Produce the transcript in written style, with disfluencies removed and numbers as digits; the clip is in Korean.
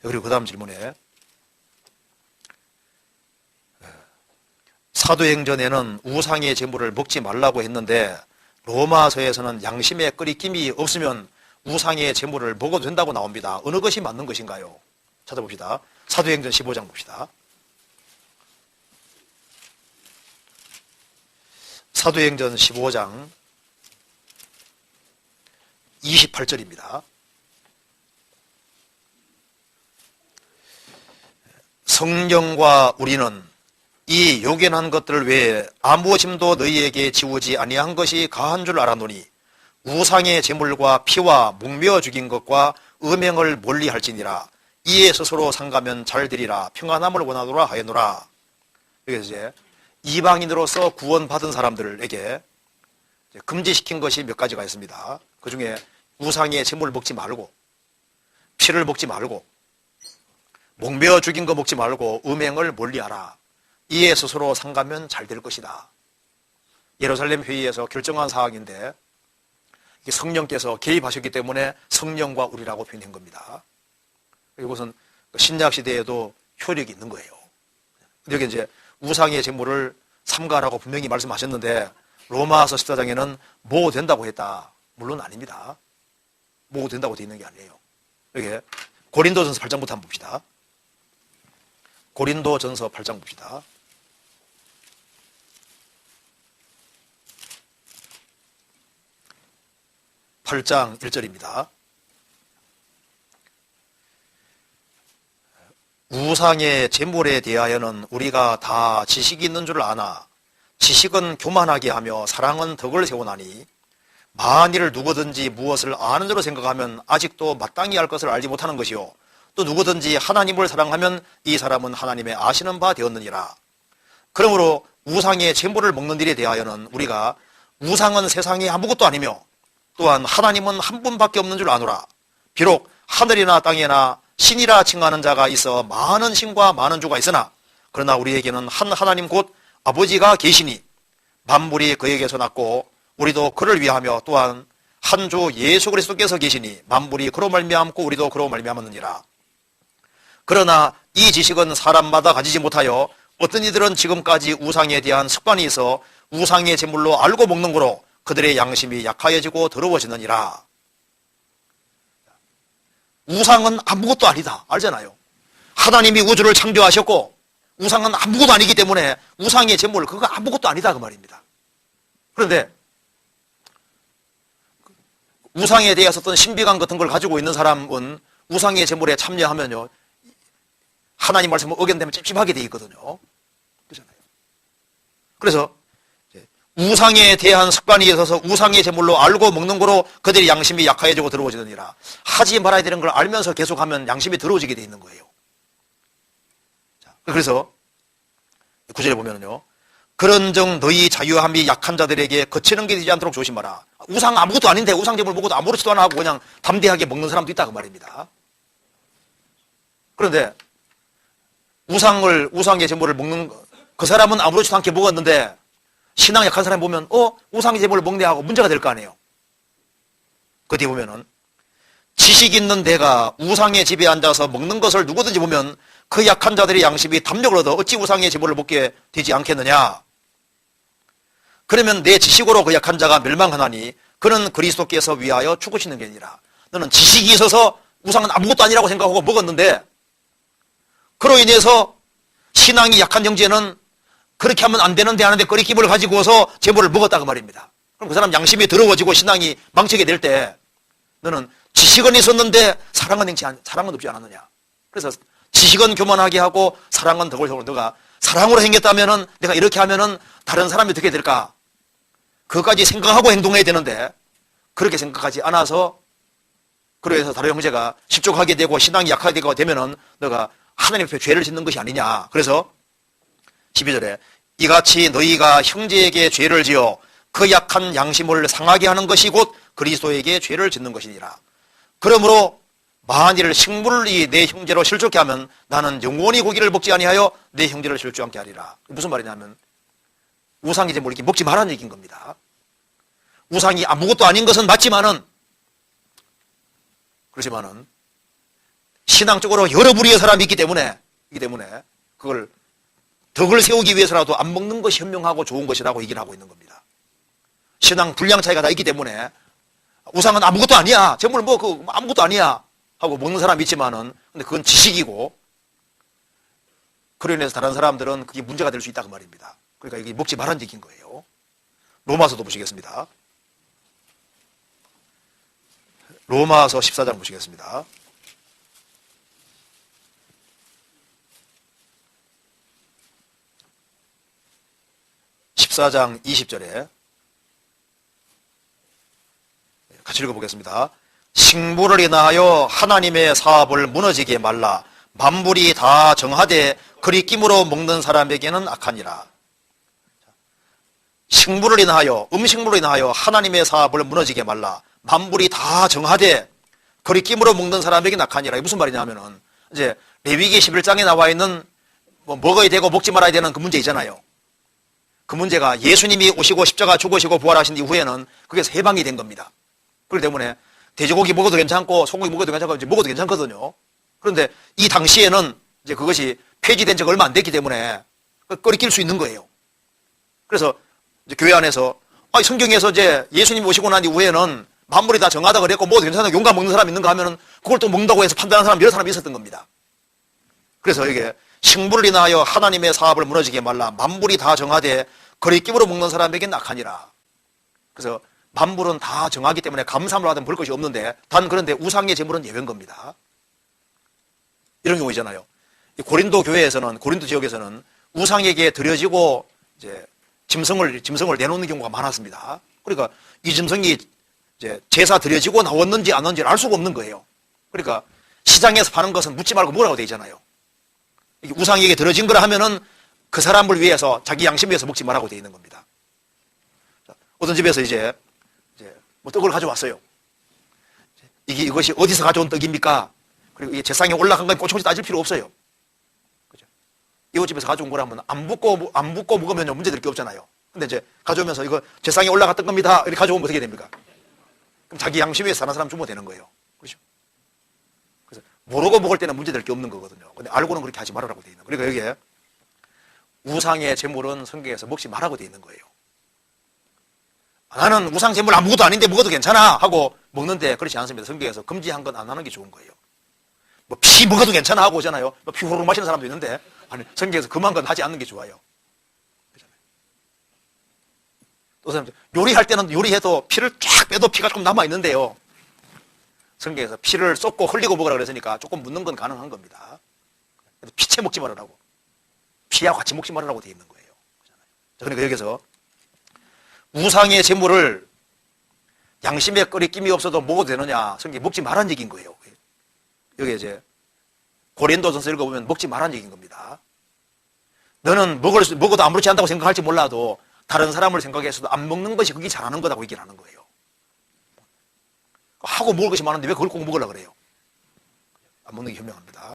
그리고 그 다음 질문에 사도행전에는 우상의 제물을 먹지 말라고 했는데 로마서에서는 양심에 끄리낌이 없으면 우상의 제물을 먹어도 된다고 나옵니다. 어느 것이 맞는 것인가요? 찾아봅시다. 사도행전 15장 봅시다. 사도행전 15장 28절입니다. 성령과 우리는 이 요견한 것들 외에 아무 짐도 너희에게 지우지 아니한 것이 가한 줄 알았노니 우상의 제물과 피와 목매어 죽인 것과 음행을 멀리할지니라. 이에 스스로 상가면 잘 되리라. 평안함을 원하노라 하였노라. 여기서 이제 이방인으로서 구원받은 사람들에게 금지시킨 것이 몇 가지가 있습니다. 그 중에 우상의 제물을 먹지 말고, 피를 먹지 말고, 목매어 죽인 거 먹지 말고, 음행을 멀리하라. 이에 스스로 상가면 잘 될 것이다. 예루살렘 회의에서 결정한 사항인데 성령께서 개입하셨기 때문에 성령과 우리라고 표현한 겁니다. 이것은 신약 시대에도 효력이 있는 거예요. 여기 이제 우상의 제물을 삼가라고 분명히 말씀하셨는데 로마서 14장에는 뭐 된다고 했다. 물론 아닙니다. 뭐 된다고 되어 있는 게 아니에요. 여기 고린도전서 8장부터 한번 봅시다. 고린도전서 8장 봅시다. 8장 1절입니다. 우상의 제물에 대하여는 우리가 다 지식이 있는 줄 아나 지식은 교만하게 하며 사랑은 덕을 세우나니 만일 누구든지 무엇을 아는 줄로 생각하면 아직도 마땅히 할 것을 알지 못하는 것이요 또 누구든지 하나님을 사랑하면 이 사람은 하나님의 아시는 바 되었느니라. 그러므로 우상의 제물을 먹는 일에 대하여는 우리가 우상은 세상에 아무것도 아니며 또한 하나님은 한 분밖에 없는 줄 아노라. 비록 하늘이나 땅에나 신이라 칭하는 자가 있어 많은 신과 많은 주가 있으나 그러나 우리에게는 한 하나님 곧 아버지가 계시니 만물이 그에게서 났고 우리도 그를 위하며 또한 한 주 예수 그리스도께서 계시니 만물이 그로 말미암고 우리도 그로 말미암았느니라. 그러나 이 지식은 사람마다 가지지 못하여 어떤 이들은 지금까지 우상에 대한 습관이 있어 우상의 제물로 알고 먹는 거로 그들의 양심이 약하여지고 더러워지느니라. 우상은 아무것도 아니다. 알잖아요. 하나님이 우주를 창조하셨고 우상은 아무것도 아니기 때문에 우상의 제물 그거 아무것도 아니다 그 말입니다. 그런데 우상에 대해서 어떤 신비감 같은 걸 가지고 있는 사람은 우상의 제물에 참여하면요 하나님 말씀을 어긴다면 찝찝하게 돼 있거든요. 그렇잖아요. 그래서 우상에 대한 습관이 있어서 우상의 제물로 알고 먹는 거로 그들의 양심이 약해지고 더러워지느니라. 하지 말아야 되는 걸 알면서 계속하면 양심이 더러워지게 돼 있는 거예요. 자, 그래서 9절에 보면은요. 그런즉 너희 자유함이 약한 자들에게 거치는 게 되지 않도록 조심하라. 우상 아무것도 아닌데 우상 제물 먹어도 아무렇지도 않아 하고 그냥 담대하게 먹는 사람도 있다 그 말입니다. 그런데 우상의 제물을 먹는 그 사람은 아무렇지도 않게 먹었는데 신앙 약한 사람 보면 우상의 제물을 먹네 하고 문제가 될 거 아니에요. 그 뒤에 보면은 지식 있는 내가 우상의 집에 앉아서 먹는 것을 누구든지 보면 그 약한 자들의 양심이 담력을 얻어 어찌 우상의 제물을 먹게 되지 않겠느냐. 그러면 내 지식으로 그 약한 자가 멸망하나니 그는 그리스도께서 위하여 죽으시는 게 아니라 너는 지식이 있어서 우상은 아무것도 아니라고 생각하고 먹었는데 그로 인해서 신앙이 약한 형제는 그렇게 하면 안 되는데 하는데 꺼리낌을 가지고서 제물을 먹었다 그 말입니다. 그럼 그 사람 양심이 더러워지고 신앙이 망치게 될 때 너는 지식은 있었는데 사랑은 없지 않았느냐. 그래서 지식은 교만하게 하고 사랑은 덕을 세우고 너가 사랑으로 행했다면은 내가 이렇게 하면은 다른 사람이 어떻게 될까? 그것까지 생각하고 행동해야 되는데 그렇게 생각하지 않아서 그래서 다른 형제가 십족하게 되고 신앙이 약하게 되면은 너가 하나님 앞에 죄를 짓는 것이 아니냐. 그래서 12절에 이같이 너희가 형제에게 죄를 지어 그 약한 양심을 상하게 하는 것이 곧 그리스도에게 죄를 짓는 것이니라. 그러므로 만일 식물이 내 형제로 실족케 하면 나는 영원히 고기를 먹지 아니하여 내 형제를 실족하게 하리라. 무슨 말이냐면 우상이 제물 이렇게 먹지 말라는 얘기인 겁니다. 우상이 아무것도 아닌 것은 맞지만은 그렇지만은 신앙적으로 여러 부류의 사람이 있기 때문에 그걸 덕을 세우기 위해서라도 안 먹는 것이 현명하고 좋은 것이라고 얘기를 하고 있는 겁니다. 신앙 분량 차이가 다 있기 때문에 우상은 아무것도 아니야. 제물 아무것도 아니야. 하고 먹는 사람이 있지만은 근데 그건 지식이고 그로 인해서 다른 사람들은 그게 문제가 될 수 있다 그 말입니다. 그러니까 이게 먹지 말라는 얘기인 거예요. 로마서도 보시겠습니다. 로마서 14장 보시겠습니다. 14장 20절에 같이 읽어보겠습니다. 식물을 인하여 하나님의 사업을 무너지게 말라. 만물이 다 정하되 그리 끼므로 먹는 사람에게는 악하니라. 식물을 인하여, 음식물로 인하여 하나님의 사업을 무너지게 말라. 만물이 다 정하되 그리 끼므로 먹는 사람에게는 악하니라. 이게 무슨 말이냐 하면은 이제 레위기 11장에 나와 있는 먹어야 되고 먹지 말아야 되는 그 문제 있잖아요. 그 문제가 예수님이 오시고 십자가 죽으시고 부활하신 이후에는 그게 해방이 된 겁니다. 그렇기 때문에 돼지고기 먹어도 괜찮고 소고기 먹어도 괜찮고 이제 먹어도 괜찮거든요. 그런데 이 당시에는 이제 그것이 폐지된 지가 얼마 안 됐기 때문에 꺼리낄 수 있는 거예요. 그래서 이제 교회 안에서 성경에서 이제 예수님 오시고 난 이후에는 만물이 다 정하다 그랬고 먹어도 괜찮다고 용감 먹는 사람 있는가 하면은 그걸 또 먹는다고 해서 판단하는 사람 여러 사람이 있었던 겁니다. 그래서 이게 식물을 인하여 하나님의 사업을 무너지게 말라. 만물이 다 정하되 그리 끼므로 먹는 사람에게는 악하니라. 그래서 만물은 다 정하기 때문에 감사함을 하든 볼 것이 없는데 단 그런데 우상의 제물은 예외인 겁니다. 이런 경우 있잖아요. 고린도 교회에서는 고린도 지역에서는 우상에게 드려지고 이제 짐승을 내놓는 경우가 많았습니다. 그러니까 이 짐승이 이제 제사 드려지고 나왔는지 안 나왔는지 알 수가 없는 거예요. 그러니까 시장에서 파는 것은 묻지 말고 먹으라고 돼 있잖아요. 우상에게 드려진 거라 하면은 그 사람을 위해서 자기 양심 위해서 먹지 말라고 돼 있는 겁니다. 어떤 집에서 이제 뭐 떡을 가져왔어요. 이것이 어디서 가져온 떡입니까? 그리고 이게 제상에 올라간 건 꼬치꼬치 따질 필요 없어요. 그죠? 이웃집에서 가져온 거라면 안 붓고 먹으면 문제될 게 없잖아요. 근데 이제 가져오면서 이거 제상에 올라갔던 겁니다. 이렇게 가져오면 어떻게 됩니까? 그럼 자기 양심 위해서 사는 사람 주면 되는 거예요. 그렇죠? 그래서 모르고 먹을 때는 문제될 게 없는 거거든요. 근데 알고는 그렇게 하지 말라고 돼 있는 거예요. 그러니까 여기에 우상의 제물은 성경에서 먹지 말라고 돼 있는 거예요. 나는 우상 제물 아무것도 아닌데 먹어도 괜찮아 하고 먹는데 그렇지 않습니다. 성경에서 금지한 건 안 하는 게 좋은 거예요. 뭐 피 먹어도 괜찮아 하고 오잖아요. 피 호로록 마시는 사람도 있는데 아니 성경에서 금한 건 하지 않는 게 좋아요. 그렇잖아요. 또 사람들 요리할 때는 요리해도 피를 쫙 빼도 피가 조금 남아 있는데요. 성경에서 피를 쏟고 흘리고 먹으라 그랬으니까 조금 묻는 건 가능한 겁니다. 피채 먹지 말으라고. 피하고 같이 먹지 말으라고 돼 있는 거예요. 그러니까 여기서 우상의 제물을 양심에 꺼리낌이 없어도 먹어도 되느냐? 성경에 먹지 말란 얘기인 거예요. 여기 이제 고린도전서 읽어보면 먹지 말란 얘기인 겁니다. 너는 먹어도 아무렇지 않다고 생각할지 몰라도 다른 사람을 생각해서도 안 먹는 것이 그게 잘하는 거다고 얘기를 하는 거예요. 하고 먹을 것이 많은데 왜 그걸 꼭 먹으려고 그래요? 안 먹는 게 현명합니다.